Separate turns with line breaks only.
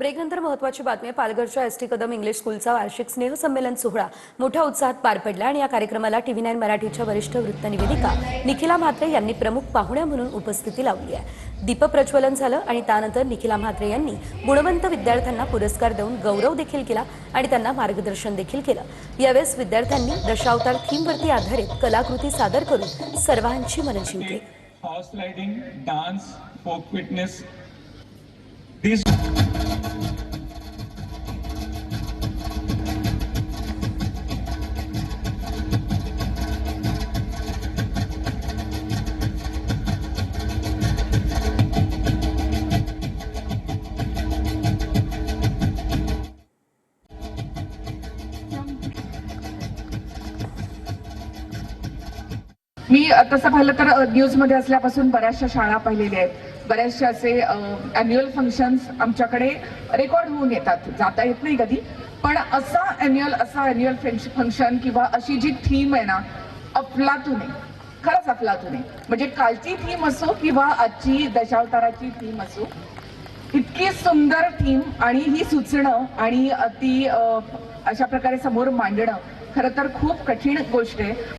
ब्रेकनंतर महत्त्वाची बातमी. पालघरच्या एसटी कदम इंग्लिश स्कूलचा वार्षिक स्नेहसंमेलन सोहळा मोठ्या उत्साहात पार पडला आणि या कार्यक्रमाला TV9 मराठीच्या वरिष्ठ वृत्तनिवेदिका निखिला म्हात्रे यांनी प्रमुख पाहुण्या म्हणून उपस्थिती लावली आहे. दीपप्रज्वलन झालं आणि त्यानंतर निखिला म्हात्रे यांनी गुणवंत विद्यार्थ्यांना पुरस्कार देऊन गौरव देखील केला आणि त्यांना मार्गदर्शन देखील केलं. यावेळेस विद्यार्थ्यांनी दशावतार थीमवरती आधारित कलाकृती सादर करून सर्वांची मनं जिंकली.
Horse riding, dance, folk fitness,
मी तसं पाहिलं तर न्यूजमध्ये असल्यापासून बऱ्याचशा शाळा पाहिलेल्या आहेत. बऱ्याचशा असे अॅन्युअल फंक्शन्स आमच्याकडे रेकॉर्ड होऊन येतात. जाता येत नाही कधी, पण असा अॅन्युअल फंक्शन किंवा अशी जी थीम आहे ना, अफलातून आहे, खरंच अफलातून आहे. म्हणजे कालची थीम असो किंवा आजची दशावताराची थीम असो, इतकी सुंदर थीम आणि ही सुचणं आणि ती अशा प्रकारे समोर मांडणं खरं तर खूप कठीण गोष्ट आहे.